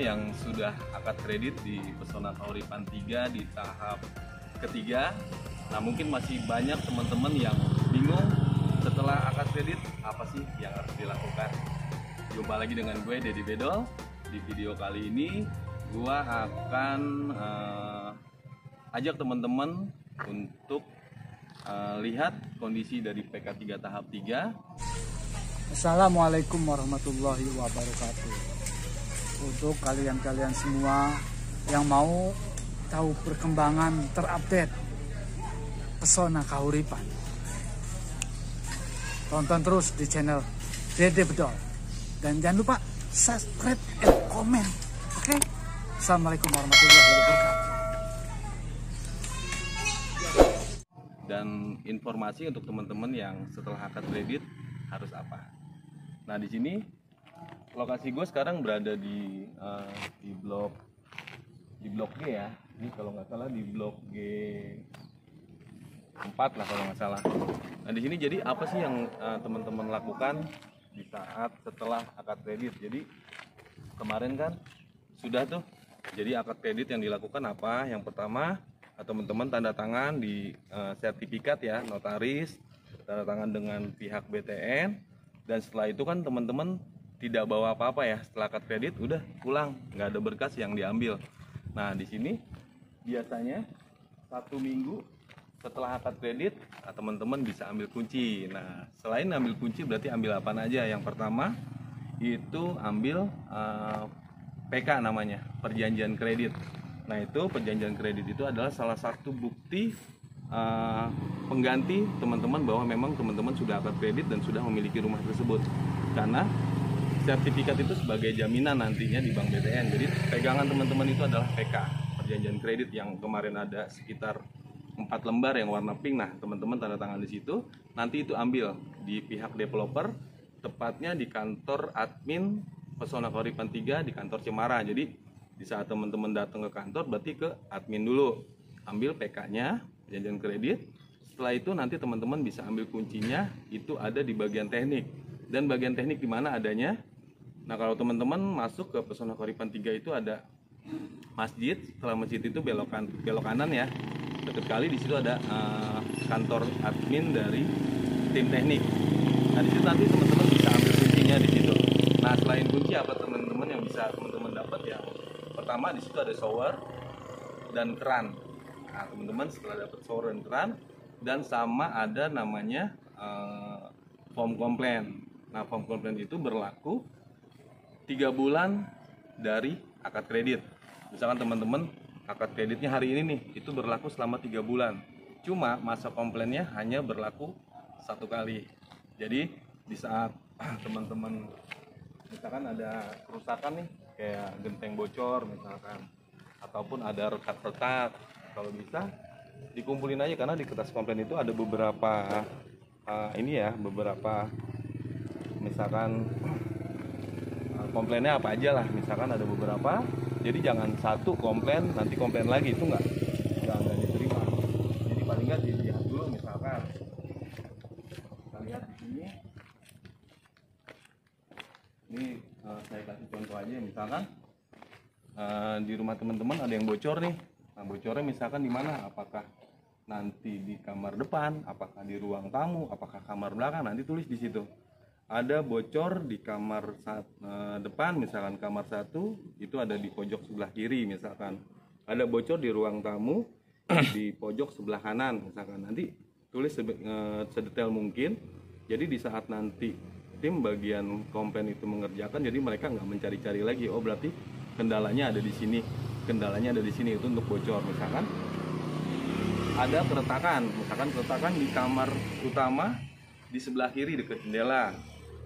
yang sudah akad kredit di Pesona Kauripan 3 di tahap ketiga. Nah, mungkin masih banyak teman-teman yang bingung setelah akad kredit apa sih yang harus dilakukan. Jumpa lagi dengan gue Dedi Bedol. Di video kali ini gue akan ajak teman-teman untuk lihat kondisi dari PK3 tahap 3. Assalamualaikum warahmatullahi wabarakatuh. Untuk kalian-kalian semua yang mau tahu perkembangan terupdate Pesona Kauripan, tonton terus di channel Dede Bedol. Dan jangan lupa subscribe dan komen. Oke? Assalamualaikum warahmatullahi wabarakatuh. Dan informasi untuk teman-teman yang setelah akad kredit harus apa. Nah, di sini lokasi gue sekarang berada di blok G ya. Ini kalau nggak salah di blok G4 lah kalau nggak salah. Nah, di sini jadi apa sih yang teman-teman lakukan di saat setelah akad kredit? Jadi kemarin kan sudah tuh. Jadi akad kredit yang dilakukan apa? Yang pertama, teman-teman tanda tangan di sertifikat ya, notaris, tanda tangan dengan pihak BTN. Dan setelah itu kan teman-teman tidak bawa apa-apa ya, setelah akad kredit udah pulang, nggak ada berkas yang diambil. Nah, di sini biasanya 1 minggu setelah akad kredit teman-teman bisa ambil kunci. Nah, selain ambil kunci berarti ambil apa aja? Yang pertama itu ambil PK namanya, perjanjian kredit. Nah, itu perjanjian kredit itu adalah salah satu bukti pengganti teman-teman bahwa memang teman-teman sudah akad kredit dan sudah memiliki rumah tersebut. Karena sertifikat itu sebagai jaminan nantinya di Bank BTN. Jadi pegangan teman-teman itu adalah PK, perjanjian kredit yang kemarin ada sekitar 4 lembar yang warna pink. Nah, teman-teman tanda tangan di situ. Nanti itu ambil di pihak developer, tepatnya di kantor admin Pesona Kauripan 3 di kantor Cemara. Jadi di saat teman-teman datang ke kantor berarti ke admin dulu, ambil PK-nya, perjanjian kredit. Setelah itu nanti teman-teman bisa ambil kuncinya, itu ada di bagian teknik. Dan bagian teknik di mana adanya? Nah, kalau teman-teman masuk ke Pesona Kauripan 3 itu ada masjid. Setelah masjid itu belok kanan ya. Dekat kali di situ ada kantor admin dari tim teknik. Nah, di situ nanti teman-teman bisa ambil kuncinya di situ. Nah, selain kunci apa teman-teman yang bisa teman-teman dapat ya? Pertama di situ ada shower dan keran. Nah, teman-teman setelah dapat shower dan keran, dan sama ada namanya form komplain. Nah, form komplain itu berlaku 3 bulan dari akad kredit. Misalkan teman-teman akad kreditnya hari ini nih, itu berlaku selama 3 bulan. Cuma masa komplainnya hanya berlaku 1 kali. Jadi di saat teman-teman misalkan ada kerusakan nih, kayak genteng bocor misalkan, ataupun ada retak-retak, kalau bisa dikumpulin aja, karena di kertas komplain itu ada beberapa beberapa misalkan komplainnya apa aja lah, misalkan ada beberapa. Jadi jangan satu komplain nanti komplain lagi, itu nggak diterima. Jadi paling nggak dilihat dulu. Misalkan kita lihat di sini, ini saya kasih contoh aja. Misalkan di rumah teman-teman ada yang bocor nih. Nah, bocornya misalkan di mana? Apakah nanti di kamar depan, apakah di ruang tamu, apakah kamar belakang? Nanti tulis di situ. Ada bocor di kamar depan, misalkan kamar 1 itu ada di pojok sebelah kiri misalkan. Ada bocor di ruang tamu di pojok sebelah kanan misalkan. Nanti tulis sedetail mungkin. Jadi di saat nanti tim bagian komplain itu mengerjakan, jadi mereka nggak mencari-cari lagi. Oh, berarti kendalanya ada di sini, kendalanya ada di sini, itu untuk bocor. Misalkan ada keretakan, misalkan keretakan di kamar utama di sebelah kiri dekat jendela,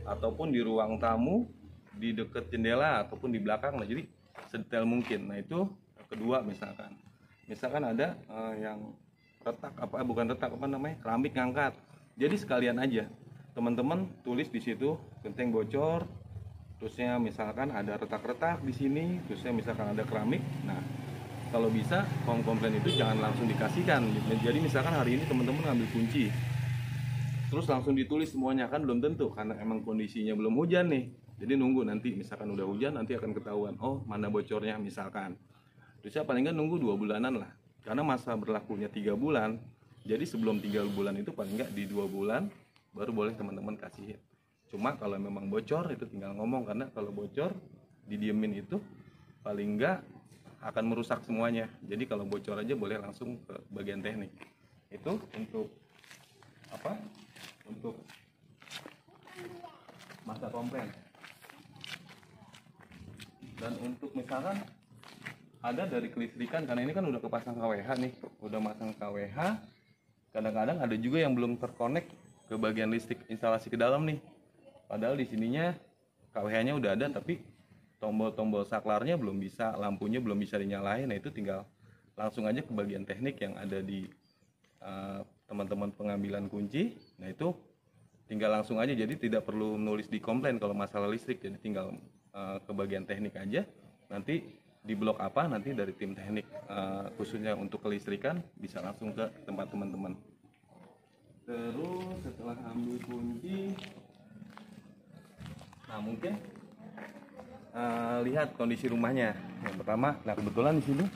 ataupun di ruang tamu di dekat jendela, ataupun di belakang. Nah, jadi sedetail mungkin. Nah, itu kedua. Misalkan ada yang retak, keramik ngangkat. Jadi sekalian aja teman-teman tulis di situ genteng bocor, terusnya misalkan ada retak-retak di sini, terusnya misalkan ada keramik. Nah, kalau bisa form komplain itu jangan langsung dikasihkan. Jadi misalkan hari ini teman-teman ngambil kunci, terus langsung ditulis semuanya, kan belum tentu, karena emang kondisinya belum hujan nih. Jadi nunggu nanti misalkan udah hujan nanti akan ketahuan, oh mana bocornya misalkan. Terus paling nggak nunggu 2 bulanan lah, karena masa berlakunya 3 bulan. Jadi sebelum 3 bulan itu paling nggak di 2 bulan baru boleh teman-teman kasihin. Cuma kalau memang bocor itu tinggal ngomong, karena kalau bocor didiemin itu paling nggak akan merusak semuanya. Jadi kalau bocor aja boleh langsung ke bagian teknik. Itu untuk apa? Untuk masa komplain. Dan untuk misalkan ada dari kelistrikan, karena ini kan udah kepasang KWH nih, udah masang KWH, kadang-kadang ada juga yang belum terkonek ke bagian listrik instalasi ke dalam nih. Padahal di sininya KWH-nya udah ada, tapi tombol-tombol saklarnya belum bisa, lampunya belum bisa dinyalain. Nah itu tinggal langsung aja ke bagian teknik yang ada di teman-teman pengambilan kunci. Nah itu tinggal langsung aja, jadi tidak perlu menulis di komplain kalau masalah listrik. Jadi tinggal ke bagian teknik aja, nanti di blok apa nanti dari tim teknik khususnya untuk kelistrikan bisa langsung ke tempat teman-teman. Terus setelah ambil kunci, nah mungkin lihat kondisi rumahnya. Yang pertama, nah kebetulan di sini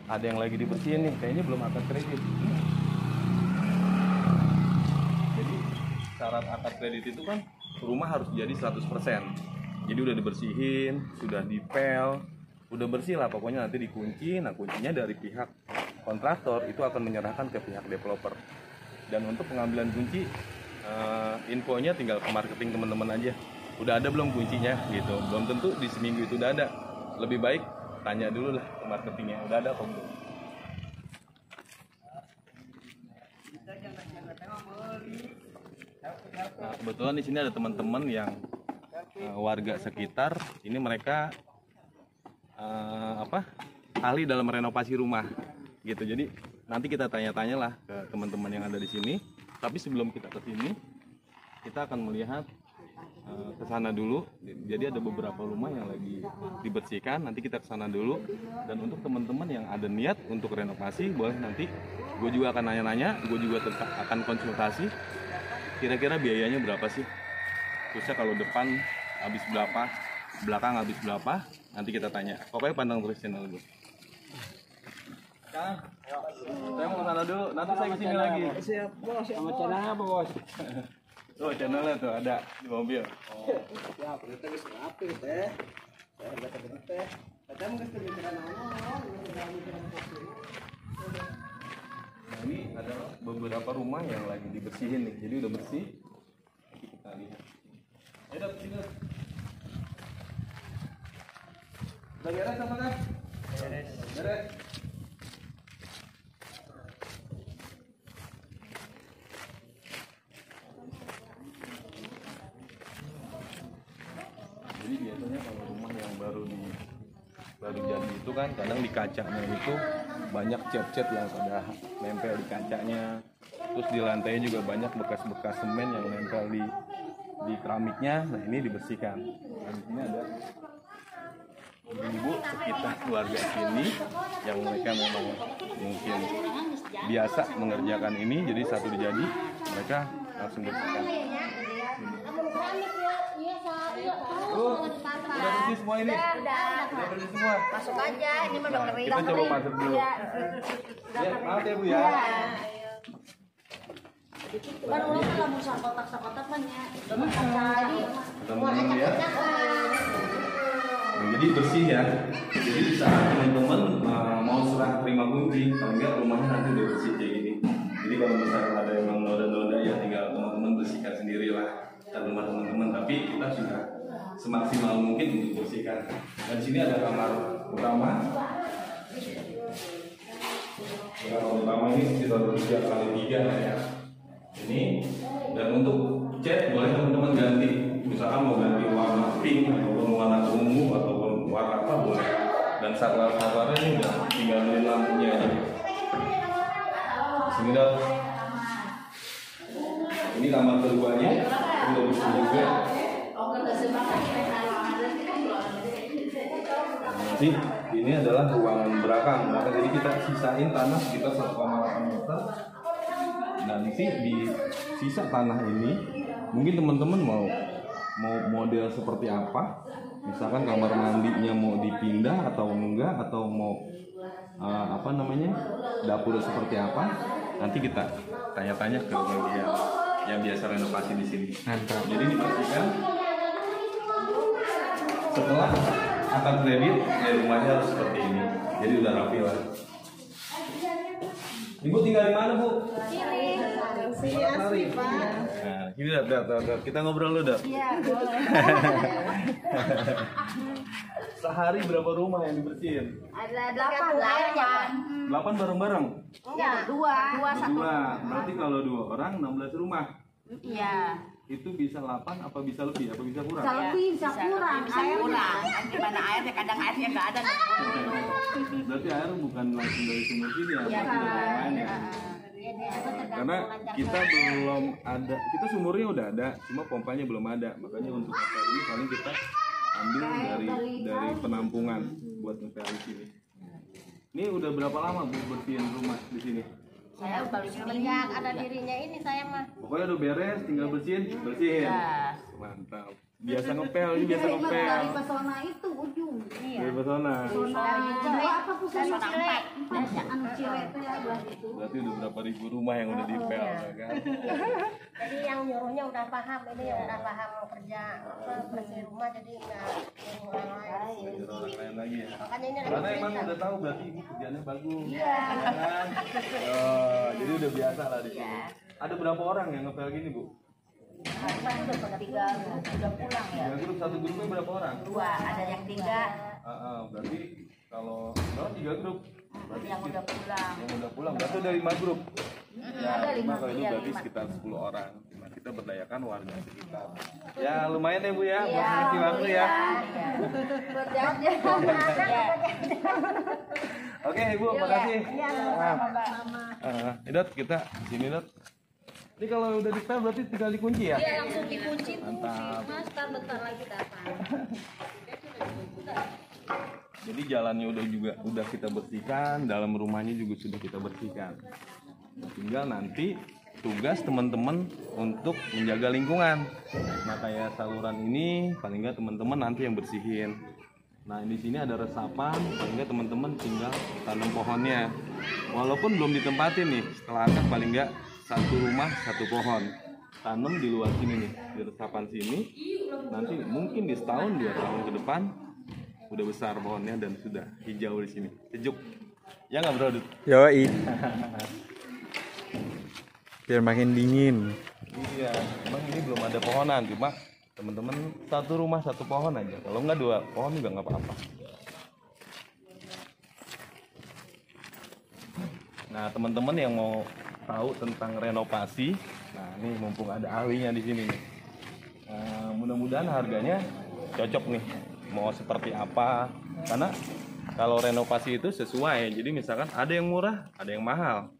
ada yang lagi dibersihin nih, kayaknya belum akad kredit. Jadi syarat akad kredit itu kan rumah harus jadi 100%. Jadi udah dibersihin, sudah dipel, udah bersih lah pokoknya, nanti dikunci. Nah kuncinya dari pihak kontraktor itu akan menyerahkan ke pihak developer. Dan untuk pengambilan kunci, infonya tinggal ke marketing teman-teman aja. Udah ada belum kuncinya gitu, belum tentu di seminggu itu udah ada. Lebih baik tanya dulu lah ke marketingnya, udah ada apa belum. Nah kebetulan di sini ada teman-teman yang warga sekitar, ini mereka ahli dalam renovasi rumah gitu. Jadi nanti kita tanya-tanya lah ke teman-teman yang ada di sini. Tapi sebelum kita ke sini, kita akan melihat ke sana dulu. Jadi ada beberapa rumah yang lagi dibersihkan, nanti kita ke sana dulu. Dan untuk teman-teman yang ada niat untuk renovasi, boleh nanti gue juga akan nanya-nanya, gue juga akan konsultasi kira-kira biayanya berapa sih. Terusnya kalau depan habis berapa, belakang habis berapa, nanti kita tanya. Pokoknya pandang terus channel gue. Kang, saya mau ke sana dulu, nanti saya kesini lagi. Siap, bos. Sama channelnya apa, bos? Tuh channelnya tuh ada di mobil. Siap, kita bisa rapi, teh. Saya udah ketemu teh. Kita mau ke bicara Nah ini adalah beberapa rumah yang lagi dibersihin nih, jadi udah bersih. Nanti kita lihat. Ayo sini. Udah beres apa kan? Beres. Jadi biasanya kalau rumah yang baru jadi itu kan kadang di kacanya itu banyak cat-cat yang sudah nempel di kacanya. Terus di lantainya juga banyak bekas-bekas semen yang nempel di keramiknya. Nah ini dibersihkan. Dan di sini ada ibu sekitar keluarga sini yang mereka memang mungkin biasa mengerjakan ini, jadi satu dijadi mereka langsung bersihkan. Udah bersih semua ini? Udah bersih semua? Masuk aja, ini mah udah kering. Kita coba masuk dulu. Ya, maaf ya Bu ya. Kan ulang kalau mau kotak-kotak banyak. Jadi Teman-teman ya. Jadi bersih ya. Jadi di saat teman-teman mau serah terima kunci, kalau enggak rumahnya nanti udah bersih kayak gini. Jadi kalau misalnya ada yang noda-noda ya tinggal teman-teman bersihkan sendiri lah dan rumah teman-teman. Tapi kita sudah semaksimal mungkin untuk bersihkan. Dan di sini ada kamar utama. Kamar utama ini sekitar 3x3 ya. Ini dan untuk cat boleh teman-teman ganti. Misalkan mau ganti warna pink ataupun warna ungu ataupun warna apa boleh. Dan saklar-saklarnya ini udah tinggal beli lampunya aja. Sini dong. Ini kamar keduanya udah bersih juga. Nanti ini adalah ruangan belakang. Jadi kita sisain tanah sekitar 1,8 meter. Nanti di sisa tanah ini mungkin teman-teman mau mau model seperti apa, misalkan kamar mandinya mau dipindah atau enggak, atau mau dapur seperti apa, nanti kita tanya-tanya ke yang biasa renovasi di sini. Mantap. Jadi dipastikan setelah akan kredit rumahnya harus seperti ini, jadi udah rapi lah. Ibu tinggal di mana, Bu? Nah, ini udah, kita ngobrol dulu, Iya, boleh. Sehari berapa rumah yang dibersihin? Ada 8 8 bareng-bareng? Enggak, 2 1. 2, berarti kalau 2 orang 16 rumah. Iya. Itu bisa 8 apa bisa lebih, apa bisa kurang? Bisa lebih, bisa kurang. Bisa kurang. Di mana airnya kadang airnya nggak ada. Berarti air bukan langsung dari sumur sini ya, pasti dari yang lain ya. Karena kita belum ada, kita sumurnya udah ada, cuma pompanya belum ada. Makanya untuk ngepel ini paling kita ambil dari penampungan buat ngepel di sini. Ini udah berapa lama Bu bersihin rumah di sini? Saya baru Semenjak ada dirinya ini saya mah. Pokoknya udah beres, tinggal bersihin. Ya. Mantap. Biasa ngepel, ini biasa ngepel. Dari pesona itu ujung. Dari pesona. Dari apa pusat Pesona Cile? 4. Anu Cile itu ya belah itu. Berarti udah berapa ribu rumah yang udah dipel, ya kan? Jadi yang nyuruhnya udah paham, ini yang udah paham kerja bersih rumah, jadi nggak nyuruh orang lain. Belajar orang lain lagi ya. Makanya ini Karena lagi emang cerita. udah tahu berarti ibu kerjanya bagus. Iya. Kan? Oh, jadi udah biasa lah di sini. Ada berapa orang yang ngepel gini, Bu? Udah pada 3 udah pulang ya. Ya, satu grupnya berapa orang? 2 ada yang 3 Berarti kalau 3 grup. Berarti yang udah pulang. yang udah pulang berarti dari 5 grup. Ya, ada 5 5, kali itu iya, berarti 5. sekitar 10 orang. Nah, kita berdayakan warga sekitar. Ya, lumayan ya Bu ya, Iya, masih waktu ya. Berjalan. Oke, Ibu, makasih. Dot, kita di sini, Dot. Ini kalau udah dipel berarti tinggal dikunci ya? Iya, langsung dikunci tuh. Mantap. Mas, bentar lagi datang. Jadi jalannya udah kita bersihkan, dalam rumahnya juga sudah kita bersihkan. Tinggal nanti tugas teman-teman untuk menjaga lingkungan. Nah, kayak saluran ini paling nggak teman-teman nanti yang bersihin. Nah, di sini ada resapan, paling nggak teman-teman tinggal tanam pohonnya. Walaupun belum ditempatin nih, setelah akad paling nggak satu rumah satu pohon. Tanam di luar sini nih, di resapan sini. Nanti mungkin di setahun 2 tahun ke depan udah besar pohonnya dan sudah hijau di sini, sejuk. Ya nggak Bro? Dut? Yoi. Biar makin dingin. Iya, emang ini belum ada pohonan, cuma teman-teman satu rumah satu pohon aja. Kalau nggak 2 pohon juga nggak apa-apa. Nah, teman-teman yang mau tahu tentang renovasi, nah ini mumpung ada ahlinya di sini nih. Mudah-mudahan harganya cocok nih, mau seperti apa. Karena kalau renovasi itu sesuai, jadi misalkan ada yang murah, ada yang mahal.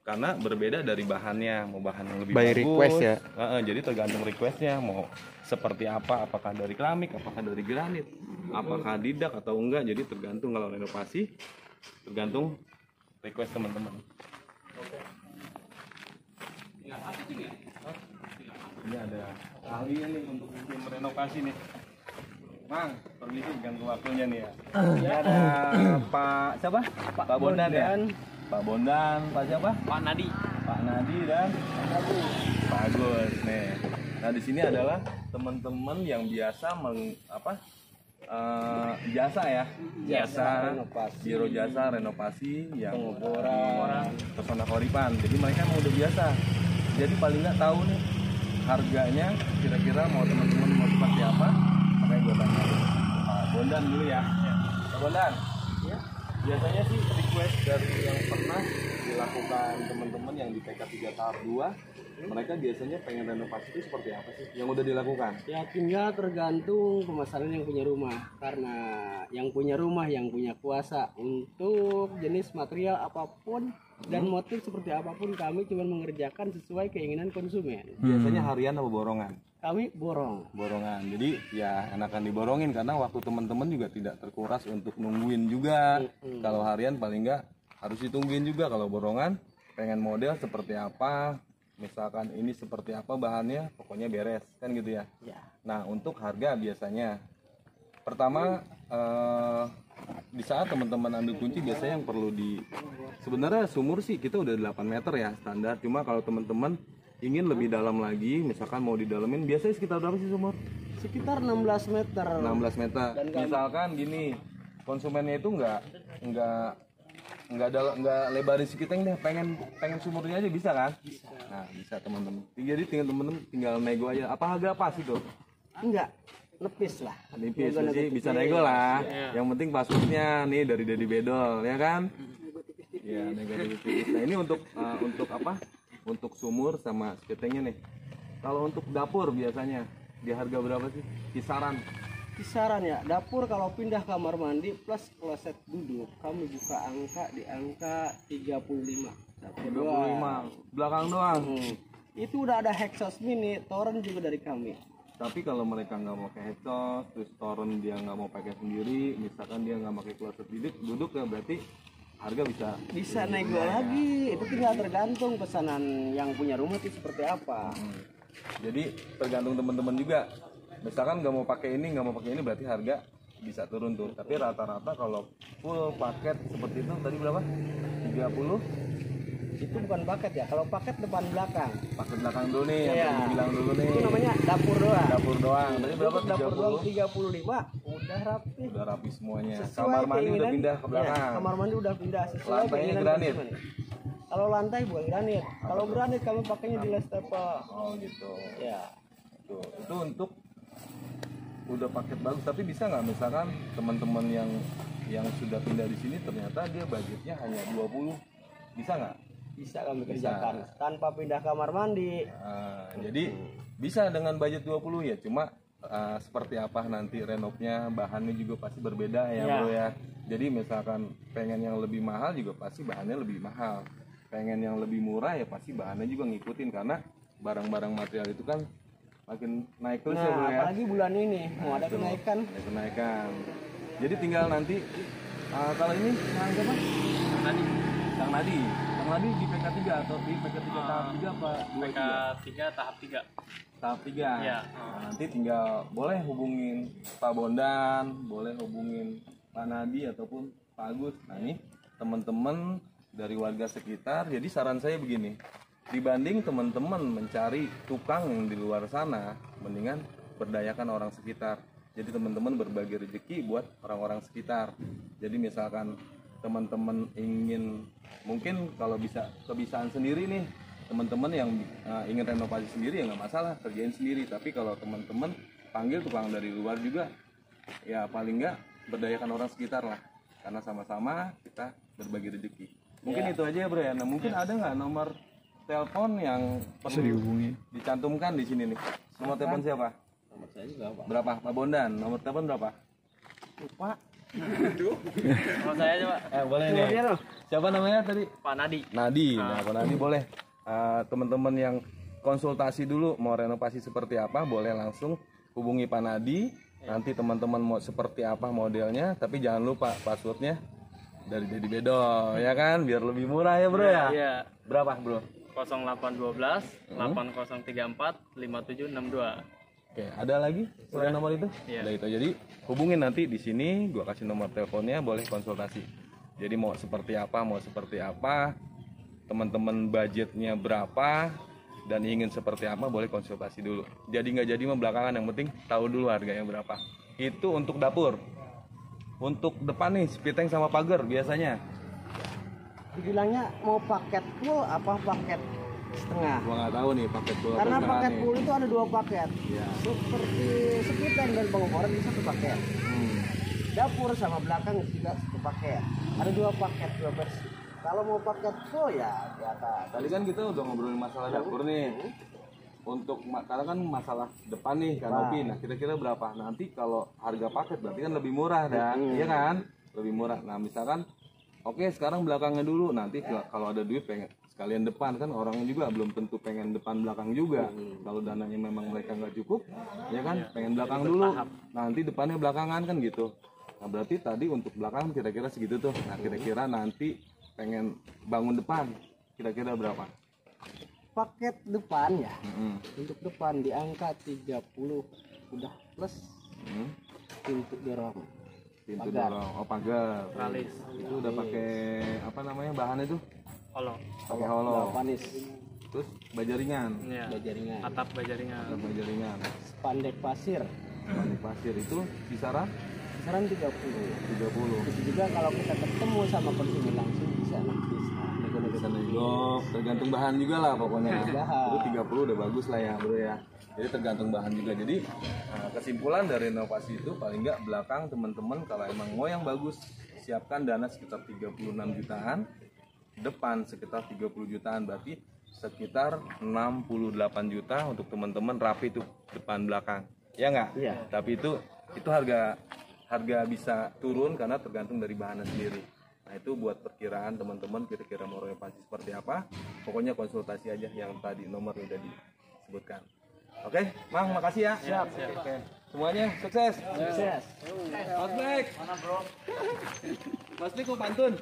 Karena berbeda dari bahannya, mau bahan yang lebih By bagus. request ya? Jadi tergantung requestnya, mau seperti apa, apakah dari keramik, apakah dari granit, apakah didak atau enggak. Jadi tergantung kalau renovasi, tergantung request teman-teman. Ini ada ahlinya nih untuk bikin renovasi nih. Mang, permisi ganggu waktunya nih ya. Ini ada Pak siapa? Pak Bondan ya. Pak Bondan, Pak siapa? Pak Nadi. Pak Nadi dan Pak Agus nih. Nah, di sini adalah teman-teman yang biasa jasa ya, jasa biro jasa renovasi yang pengukuran pesona Koripan. Jadi mereka mau udah biasa. Jadi paling nggak tahu nih harganya kira-kira mau teman-teman mau seperti apa. Makanya gue tanya Pak Bondan dulu ya. Pak Bondan, biasanya sih request dari yang pernah dilakukan teman-teman yang di TK 3 tahap 2, mereka biasanya pengen renovasi itu seperti apa sih yang udah dilakukan? Ya tinggal tergantung pemasaran yang punya rumah. Karena yang punya rumah yang punya kuasa untuk jenis material apapun dan motif seperti apapun, kami cuma mengerjakan sesuai keinginan konsumen. Biasanya harian apa borongan? Kami borong. Borongan. Jadi ya enakan diborongin karena waktu teman-teman juga tidak terkuras untuk nungguin juga. Kalau harian paling enggak harus ditungguin juga. Kalau borongan pengen model seperti apa, misalkan ini seperti apa bahannya, pokoknya beres kan gitu ya. Ya. Nah untuk harga biasanya pertama di saat teman-teman ambil kunci biasanya yang perlu sebenarnya sumur sih kita udah 8 meter ya standar, cuma kalau teman-teman ingin lebih dalam lagi, misalkan mau didalemin, biasanya sekitar berapa sih sumur? Sekitar 16 meter. 16 meter. Misalkan gini, konsumennya itu nggak lebarin sekiteng deh, pengen sumurnya aja bisa kan? Nah bisa teman-teman. Jadi teman-teman tinggal nego aja. Apa harga pas itu? Enggak, nepis lah. Nipis sih bisa nego lah. Yang penting passwordnya nih dari Dedi Bedol ya kan? Iya nego tipis. Nah ini untuk apa? Untuk sumur sama sekitengnya nih. Kalau untuk dapur biasanya di harga berapa sih? Kisaran Ya, dapur kalau pindah kamar mandi plus kloset duduk, kami buka angka di angka 35. Dapur 35 belakang doang. Itu udah ada Hexos mini, toren juga dari kami. Tapi kalau mereka nggak mau pakai headsos, terus toren dia nggak mau pakai sendiri, misalkan dia nggak pakai kloset duduk ya berarti harga bisa nego lagi. Itu tinggal tergantung pesanan yang punya rumah itu seperti apa. Jadi tergantung teman-teman juga. Misalkan nggak mau pakai ini berarti harga bisa turun tuh. Tapi rata-rata kalau full paket seperti itu tadi berapa? 30. Itu bukan paket ya. Kalau paket depan belakang. Paket belakang dulu nih, Iya. yang bilang dulu nih. Itu namanya dapur doang. Dapur doang. Tadi berapa? Dapur doang 30. 35. Udah rapi. Udah rapi semuanya. Sesuai Kamar mandi udah keinginan. pindah ke belakang. Ya, kamar mandi udah pindah sesuai Lantainya keinginan granit. konsumen. Kalau lantai bukan granit. Kalau granit kami pakainya di Lestepa. Oh gitu. Ya. Tuh, itu untuk udah paket bagus. Tapi bisa nggak misalkan teman-teman yang sudah pindah di sini ternyata dia budgetnya hanya 20, bisa nggak? Bisa kami kerjakan tanpa pindah kamar mandi. Jadi bisa dengan budget 20 ya, cuma seperti apa nanti renovnya, bahannya juga pasti berbeda ya bro ya. Jadi misalkan pengen yang lebih mahal juga pasti bahannya lebih mahal, pengen yang lebih murah ya pasti bahannya juga ngikutin, karena barang-barang material itu kan makin naik terus ya bro ya. Apalagi bulan ini mau ada kenaikan. Ada kenaikan. Jadi tinggal nanti kalau ini Kang Nadi di PK3 atau di PK3 tahap 3 apa? PK3 tahap 3. Tahap 3. Iya. Nah, nanti tinggal boleh hubungin Pak Bondan, boleh hubungin Pak Nadi ataupun Pak Agus. Nah, ini teman-teman dari warga sekitar. Jadi saran saya begini. Dibanding teman-teman mencari tukang yang di luar sana, mendingan berdayakan orang sekitar. Jadi teman-teman berbagi rezeki buat orang-orang sekitar. Jadi misalkan teman-teman ingin, mungkin kalau bisa kebiasaan sendiri nih, teman-teman yang ingin renovasi sendiri ya nggak masalah, kerjain sendiri. Tapi kalau teman-teman panggil tukang dari luar juga, ya paling nggak berdayakan orang sekitar lah, karena sama-sama kita berbagi rezeki. Mungkin itu aja ya bro ya. Nah mungkin ada nggak nomor telepon yang perlu dihubungi, dicantumkan di sini nih? Nomor telepon siapa? Nomor saya juga Pak. Berapa Pak Bondan? Nomor telepon berapa? Lupa. Kalau saya aja Pak. Boleh nih. Siapa namanya tadi? Pak Nadi. Nadi. Nah, Pak Nadi boleh. Teman-teman yang konsultasi dulu mau renovasi seperti apa, boleh langsung hubungi Pak Nadi. Nanti teman-teman mau seperti apa modelnya, tapi jangan lupa passwordnya dari Dedi Bedol, ya kan? Biar lebih murah ya bro ya. Iya. Berapa bro? 0812 8034 5762. Oke, ada lagi selain nomor itu? Iya. Udah itu. Jadi hubungin nanti di sini, gua kasih nomor teleponnya, boleh konsultasi. Jadi mau seperti apa, teman-teman budgetnya berapa dan ingin seperti apa, boleh konsultasi dulu. Jadi nggak jadi mah belakangan, yang penting tahu dulu harganya berapa. Itu untuk dapur. Untuk depan nih, spiteng sama pagar biasanya. Dibilangnya mau paket full apa paket setengah? Gua nggak tahu nih paket full. Karena atau paket setengah full itu ada 2 paket. Iya. Seperti sekitar dan pengukuran di 1 paket. Dapur sama belakang juga 1 paket. Ada 2 paket, 2 versi. Kalau mau paket full ya di atas. Tadi kan kita udah ngobrolin masalah dapur nih. Untuk karena kan masalah depan nih kanopi. Nah, kira-kira berapa? Nanti kalau harga paket berarti kan lebih murah dah. Iya kan? Lebih murah. Nah, misalkan oke, sekarang belakangnya dulu. Nanti kalau ada duit pengen sekalian depan, kan orangnya juga belum tentu pengen depan belakang juga. Kalau dananya memang mereka nggak cukup, ya kan? Pengen belakang dulu. Nanti depannya belakangan kan gitu. Nah, berarti tadi untuk belakang kira-kira segitu tuh. Nah, kira-kira nanti pengen bangun depan kira-kira berapa? paket depan ya. Mm-mm. Untuk depan di angka 30 udah plus pintu dorong. Pintu Pagar. dorong, oh pagar. Tralis. Itu udah pakai apa namanya bahannya tuh? Holo. Pakai holo. Panis, Terus baja ringan. Iya. baja ringan. Atap baja ringan. Ada baja ringan. Spandek pasir, Panik pasir itu kisaran kisaran 30. 30. Itu juga kalau kita ketemu sama konsumen langsung bisa nego-nego. Bisa nego, tergantung bahan juga lah pokoknya. Bahan. Itu 30 udah bagus lah ya bro ya. Jadi tergantung bahan juga. Jadi kesimpulan dari inovasi itu paling nggak belakang teman-teman kalau emang mau yang bagus siapkan dana sekitar 36 jutaan, depan sekitar 30 jutaan, berarti sekitar 68 juta untuk teman-teman rapi tuh depan belakang. Ya nggak? Iya. Tapi itu harga bisa turun karena tergantung dari bahannya sendiri. Nah itu buat perkiraan teman-teman kira-kira mau renovasi seperti apa. Pokoknya konsultasi aja yang tadi nomor udah disebutkan. Oke, Mang, makasih ya. Siap. Oke. Semuanya sukses. Sukses. Mas Black. Mana bro? Mas Black mau pantun?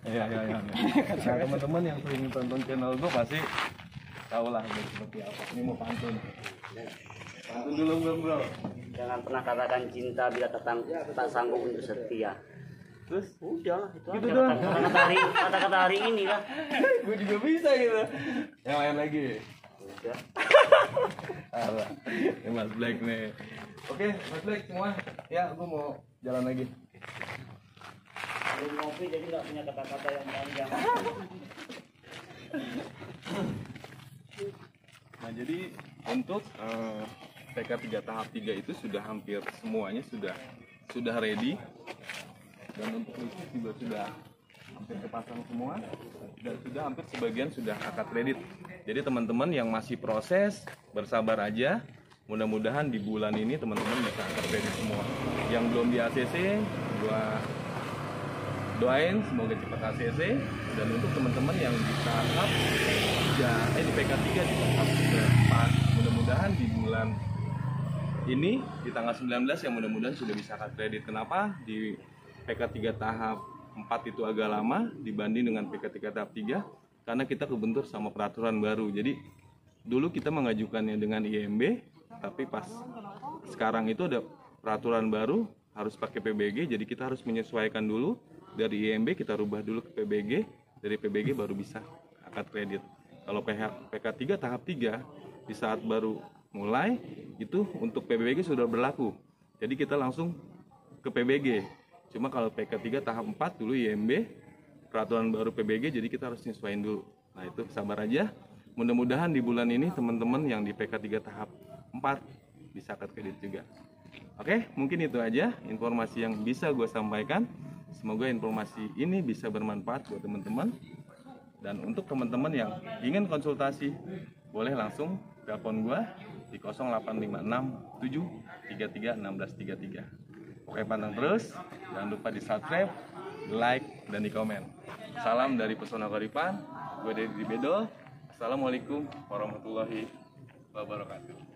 Iya. Nah teman-teman yang sering tonton channel gue pasti tahu lah seperti apa. Ini mau pantun. Pantun dulu belum bro? Jangan pernah katakan cinta bila tak sanggup untuk setia. Terus? Udah, itu Gitu aja doang. kata-kata hari ini lah. Gue juga bisa gitu. Yang lain lagi. Udah. Alah, ini Mas Black nih. Oke, Mas Black semua. Ya, gue mau jalan lagi. Belum ngopi jadi nggak punya kata-kata yang panjang. Nah, jadi untuk PK 3 tahap 3 itu sudah hampir semuanya sudah ready. Dan untuk listrik juga sudah hampir kepasang semua dan sudah hampir sebagian sudah akad kredit. Jadi teman-teman yang masih proses bersabar aja. Mudah-mudahan di bulan ini teman-teman bisa akad kredit semua. Yang belum di ACC, gua doain semoga cepat ACC. Dan untuk teman-teman yang di tahap di PK 3 di tahap 4, mudah-mudahan di bulan ini di tanggal 19 yang mudah-mudahan sudah bisa akad kredit. Kenapa? Di PK 3 tahap 4 itu agak lama dibanding dengan PK 3 tahap 3 karena kita kebentur sama peraturan baru. Jadi dulu kita mengajukannya dengan IMB, tapi pas sekarang itu ada peraturan baru harus pakai PBG, jadi kita harus menyesuaikan dulu dari IMB kita rubah dulu ke PBG, dari PBG baru bisa akad kredit. Kalau PK 3 tahap 3 di saat baru mulai itu untuk PBG sudah berlaku. Jadi kita langsung ke PBG. Cuma kalau PK 3 tahap 4 dulu IMB, peraturan baru PBG, jadi kita harus nyesuaiin dulu. Nah itu sabar aja. Mudah-mudahan di bulan ini teman-teman yang di PK 3 tahap 4 bisa akad kredit juga. Oke, mungkin itu aja informasi yang bisa gue sampaikan. Semoga informasi ini bisa bermanfaat buat teman-teman. Dan untuk teman-teman yang ingin konsultasi, boleh langsung telepon gue di 0856 733 1633. Oke, pantang terus, jangan lupa di subscribe, like, dan di komen. Salam dari Pesona Kearifan, gue Deddy Bedol. Assalamualaikum warahmatullahi wabarakatuh.